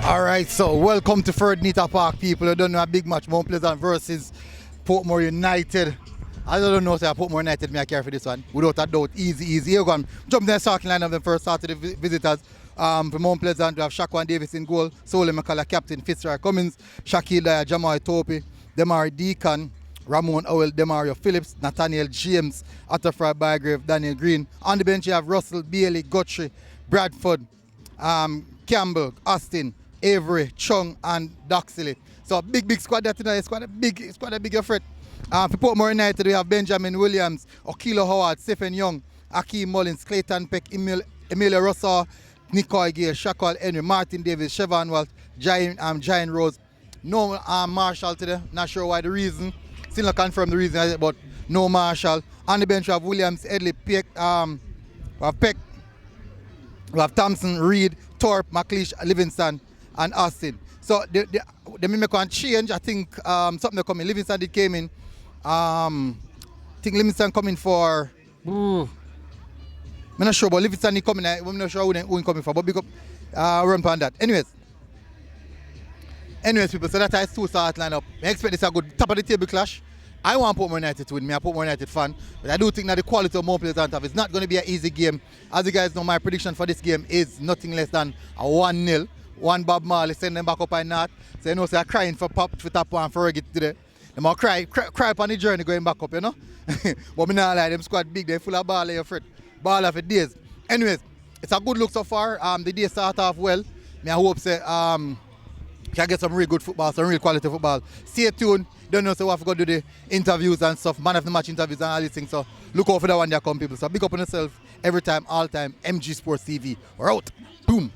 Alright, so welcome to Third Nita Park, people. I don't know a big match, Mount Pleasant versus Portmore United. I don't know, say Portmore United, me I care for this one. Without a doubt, easy. Here we go. Jump in the starting line of the first start to the visitors. For Mount Pleasant, we have Shaquan Davis in goal, Sole McCullough, captain, Fitzroy Cummins, Shaquille Dyer, Jamal Topi, Demari Deacon, Ramon Owell, Demario Phillips, Nathaniel James, Atterfry Bygrave, Daniel Green. On the bench you have Russell, Bailey, Guthrie, Bradford, Campbell, Austin, Avery, Chung, and Doxley. So big squad there tonight. It's quite a big effort. For Portmore United we have Benjamin Williams, Okilo Howard, Stephen Young, Akeem Mullins, Clayton Peck, Emilio Rossa, Nicoy Gale, Shaquille Henry, Martin Davis, Chevron Walt, Giant Rose. No Marshall today. Not sure why the reason. Still not confirm the reason, but no Marshall. On the bench we have Williams, Edley, Peck, we have Thompson, Reed, Thorpe, McLeish, Livingston, and Austin. So they make one change. I think something that come in. Livingston did came in. I think Livingston coming for. I'm not sure, but Livingston is coming. I'm not sure who coming for, but big up run on that. Anyways, people. So that is two start lineup. I expect this a good top of the table clash. I want Portmore United to win. I'm a Portmore United fan, but I do think that the quality of Mount Pleasant have, it's not going to be an easy game. As you guys know, my prediction for this game is nothing less than a 1-0. One Bob Marley send them back up and not. So you know, so I'm crying for top one for Reggae today. They might cry on the journey going back up, you know. But me not like them squad big, they full of ball of your ball of it days. Anyways, it's a good look so far. The day start off well. I hope say can get some real good football, some real quality football. Stay tuned. Don't know, so we have to go do the interviews and stuff, man of the match interviews and all these things. So look out for that one there come, people. So big up on yourself every time, all time. MG Sports TV. We're out. Boom.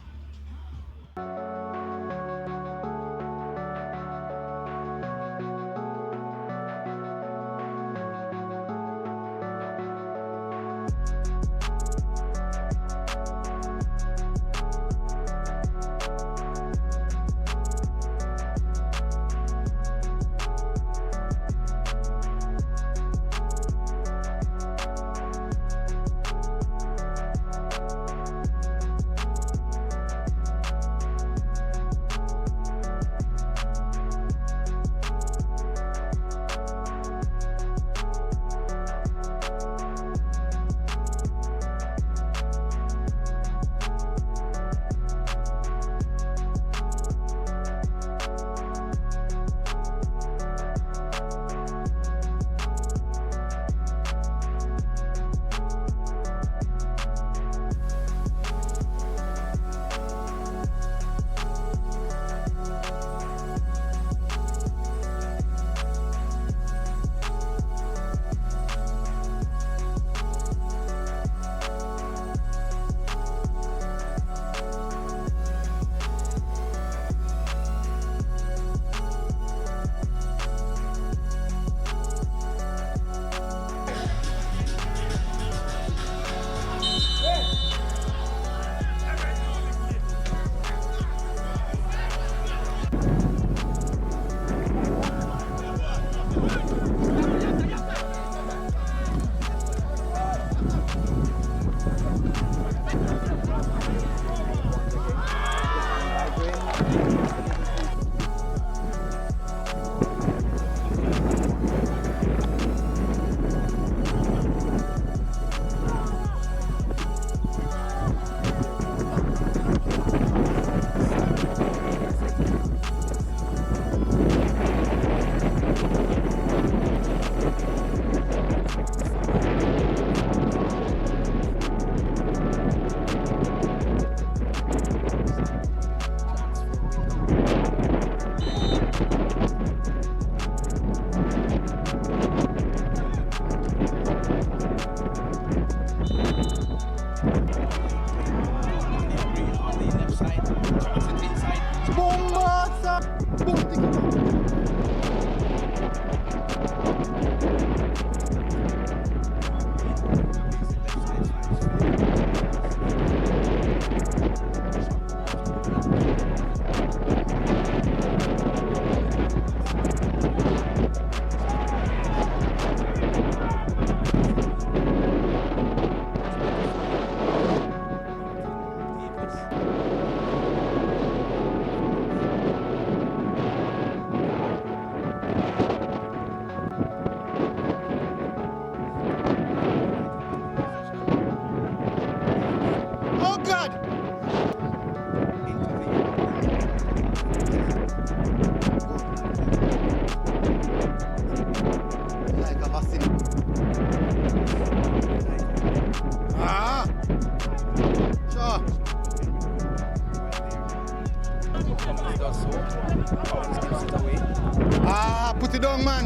Put it down, man.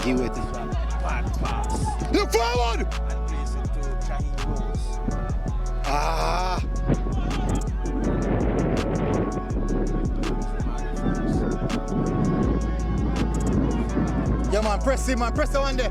Give it. Look forward! Ah! Yeah, man, press it, man. Press the one there.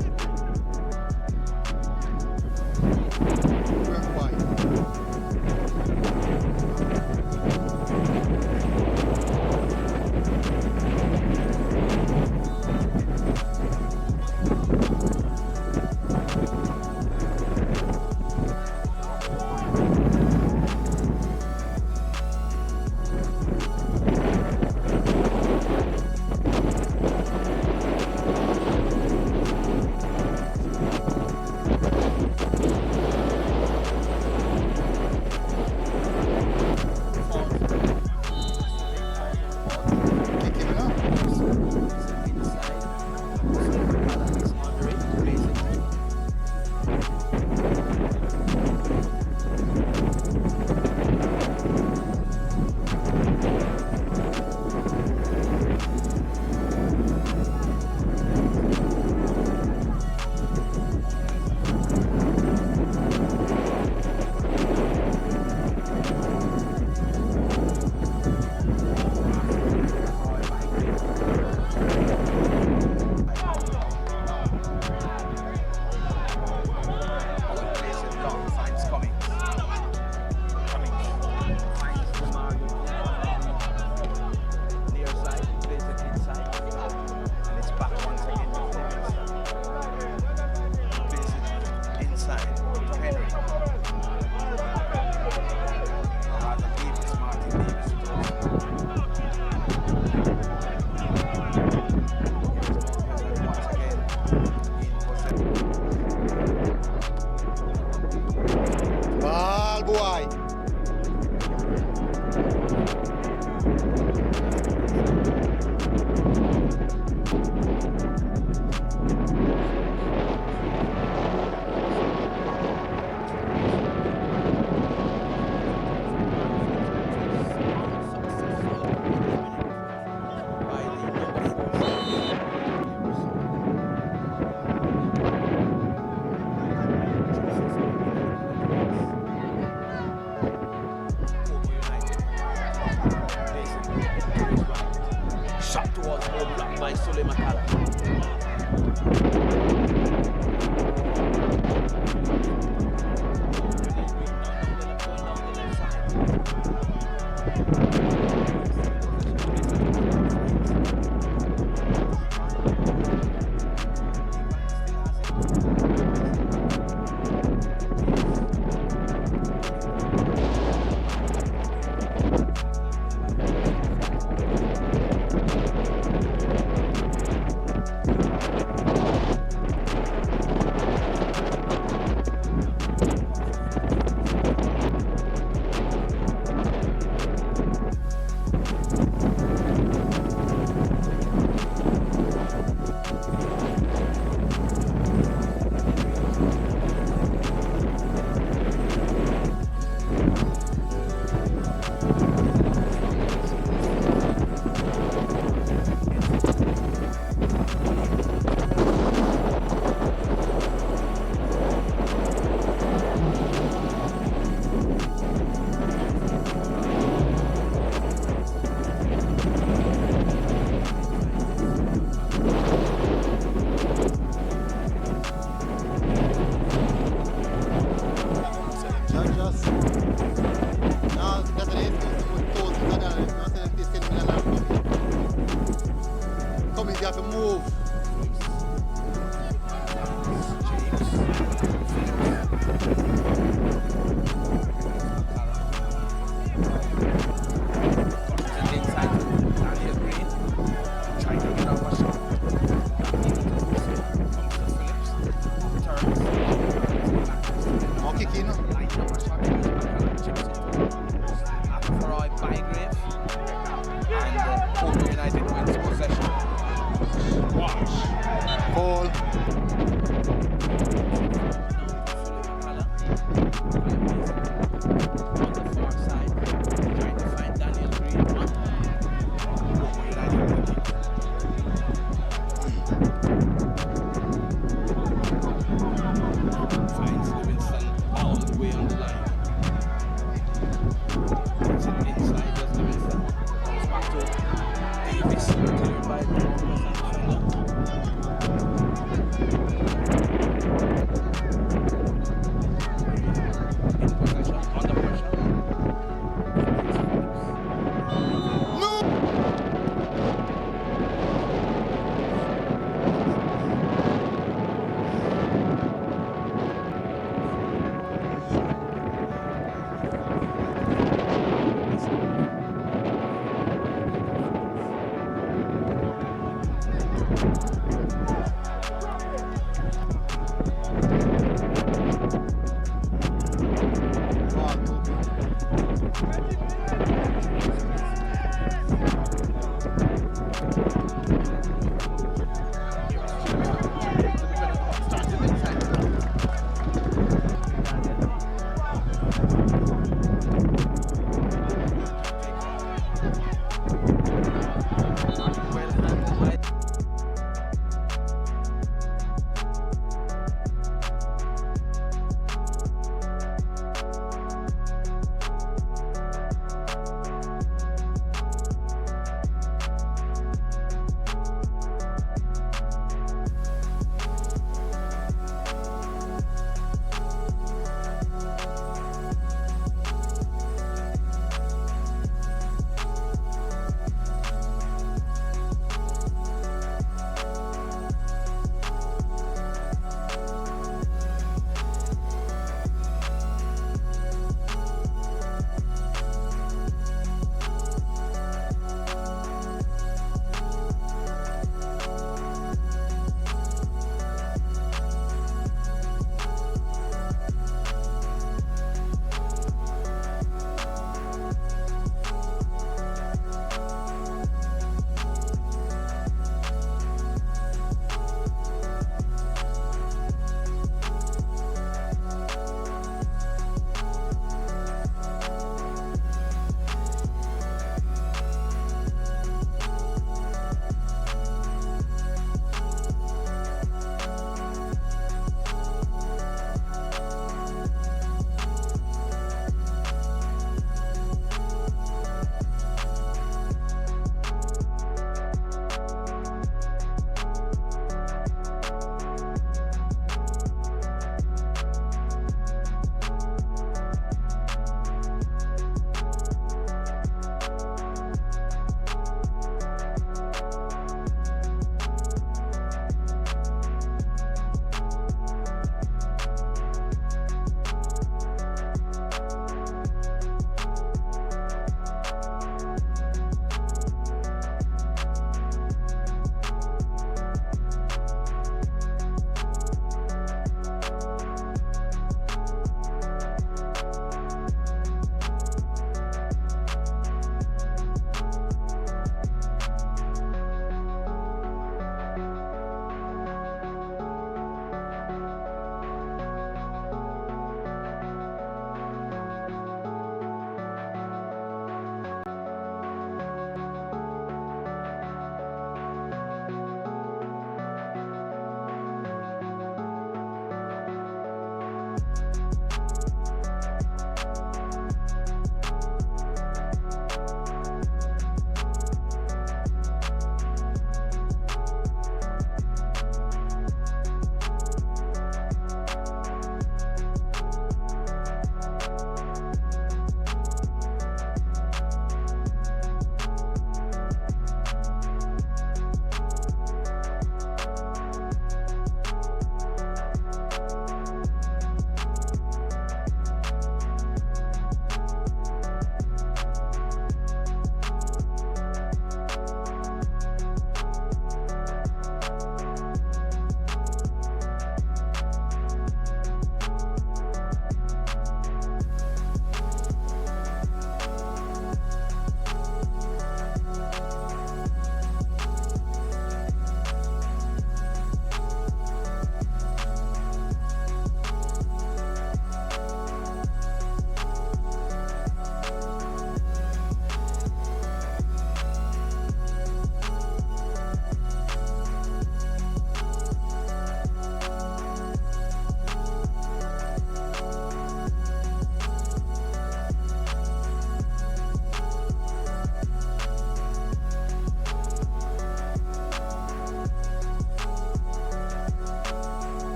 Ball.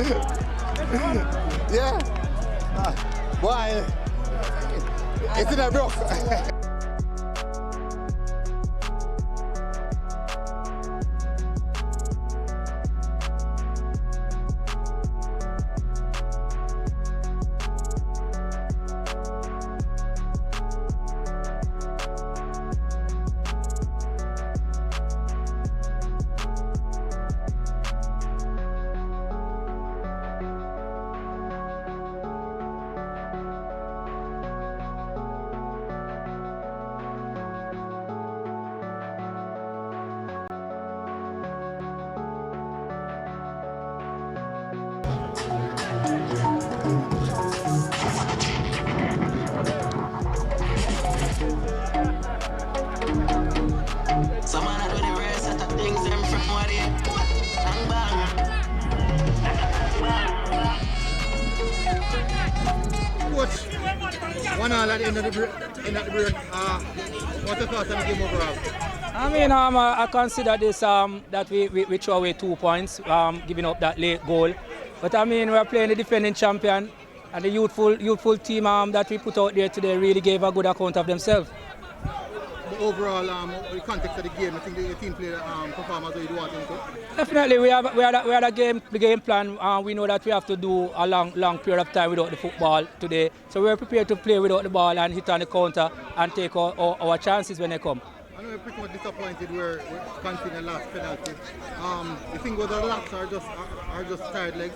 Yeah. Boy, it's in a rough. Coach, 1-1 at the end of the break. What's your thoughts on the game overall? I mean, I consider this that we throw away 2 points, giving up that late goal. But I mean, we're playing the defending champion, and the youthful team that we put out there today really gave a good account of themselves. But overall, the context of the game, I think the team played perform as you want them to. Definitely, we had a game plan. We know that we have to do a long period of time without the football today. So we're prepared to play without the ball and hit on the counter and take our chances when they come. I know we're pretty much disappointed we're conceding the last penalty. You think was the laps are just tired legs?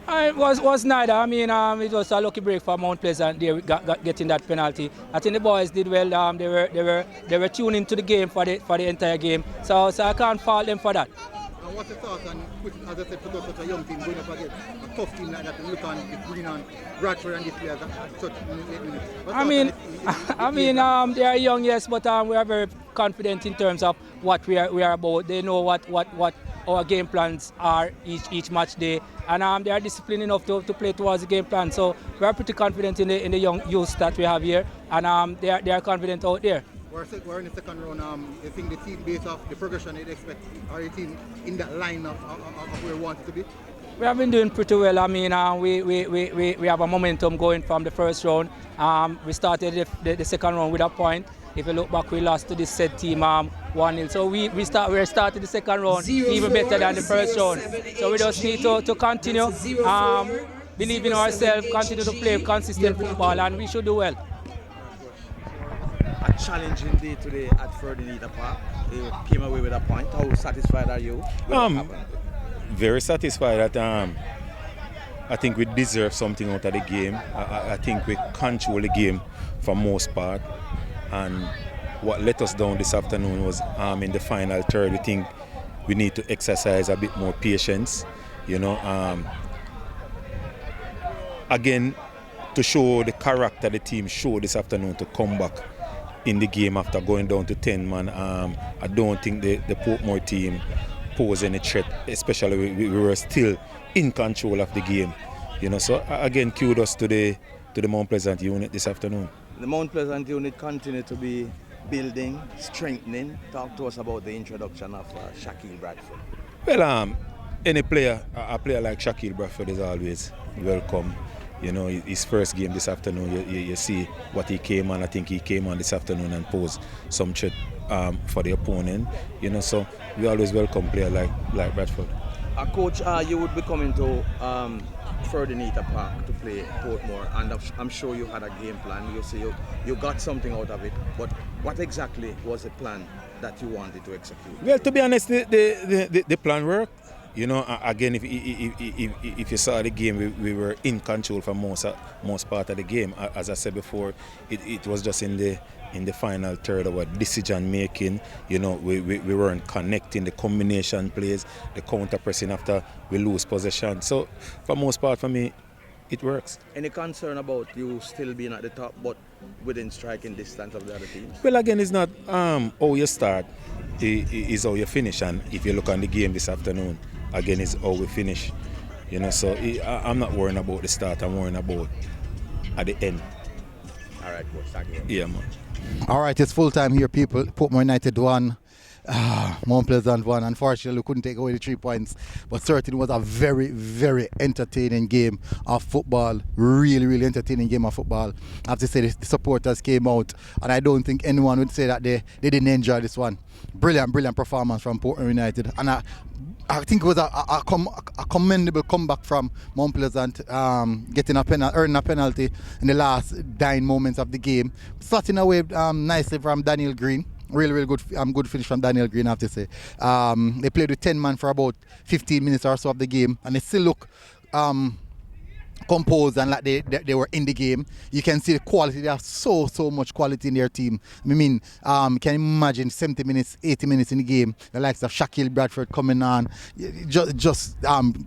It was neither. I mean, it was a lucky break for Mount Pleasant. They got getting that penalty. I think the boys did well. They were tuned into the game for the entire game. So I can't fault them for that. And what's your thoughts on, as I said, put such a young team going up against a tough team like that, Newton, bringing on Bradford and these players such 8 minutes? I mean, they are young, yes, but we are very confident in terms of what we are about. They know what our game plans are each match day, and they are disciplined enough to play towards the game plan. So we are pretty confident in the young youth that we have here, and they are confident out there. We're in the second round. You think the team, based off the progression you'd expect, are your team in that line of where we want it to be? We have been doing pretty well. I mean, we have a momentum going from the first round. We started the second round with a point. If you look back, we lost to this said team 1-0. So we started the second round even better than the first round. So we just need to continue, believe in ourselves, continue to play consistent football, and we should do well. A challenging day today at Ferdinand Park. You came away with a point. How satisfied are you? Very satisfied that I think we deserve something out of the game. I think we control the game for most part. And what let us down this afternoon was in the final third. We think we need to exercise a bit more patience. You know, again, to show the character the team showed this afternoon to come back in the game after going down to 10 man. I don't think the Portmore team posed any threat, especially we were still in control of the game. You know, so again, kudos to the Mount Pleasant unit this afternoon. The Mount Pleasant unit continue to be building, strengthening. Talk to us about the introduction of Shaquille Bradford. Well, any player, a player like Shaquille Bradford is always welcome. You know, his first game this afternoon, you see what he came on. I think he came on this afternoon and posed some threat for the opponent. You know, so we always welcome players like Bradford. Coach, you would be coming to Ferdinand Park to play Portmore, and I'm sure you had a game plan. You say you got something out of it, but what exactly was the plan that you wanted to execute? Well, to be honest, the plan worked. You know, again, if you saw the game, we were in control for most part of the game. As I said before, it was just in the final third of our decision making. You know, we weren't connecting the combination plays, the counter pressing after we lose possession. So, for most part, for me, it works. Any concern about you still being at the top, but within striking distance of the other teams? Well, again, it's not how you start, it's how you finish. And if you look on the game this afternoon, again, it's how we finish. You know, so I'm not worrying about the start. I'm worrying about at the end. All right, coach. Thank you. Yeah, man. All right, it's full time here, people. Portmore United 1, Mount Pleasant won. Unfortunately, we couldn't take away the 3 points, but certainly was a very, very entertaining game of football. Really, really entertaining game of football. I have to say the supporters came out, and I don't think anyone would say that they didn't enjoy this one. Brilliant, brilliant performance from Portmore United, and I think it was a commendable comeback from Mount Pleasant, earning a penalty in the last dying moments of the game. Starting away nicely from Daniel Green. Really good good finish from Daniel Green, I have to say. They played with 10 men for about 15 minutes or so of the game, and they still look composed and like they were in the game. You can see the quality. They have so much quality in their team. I mean, can you imagine 70 minutes, 80 minutes in the game, the likes of Shaquille Bradford coming on, just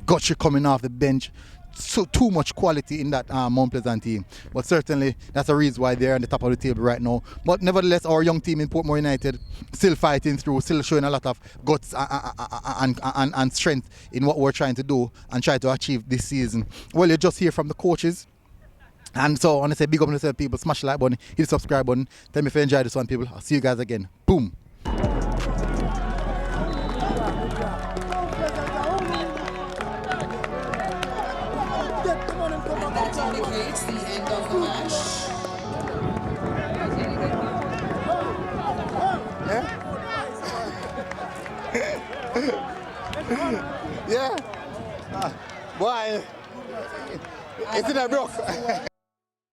Gotcha coming off the bench. So too much quality in that Mount Pleasant team, but certainly that's a reason why they're on the top of the table right now. But nevertheless, our young team in Portmore United still fighting through, still showing a lot of guts and strength in what we're trying to do and try to achieve this season. Well, you just hear from the coaches. And so I want to say big up to yourself, people. Smash the like button, hit the subscribe button. Tell me if you enjoyed this one, people. I'll see you guys again. Boom. That indicates the end of the match. Yeah. Boy, it's in a broke.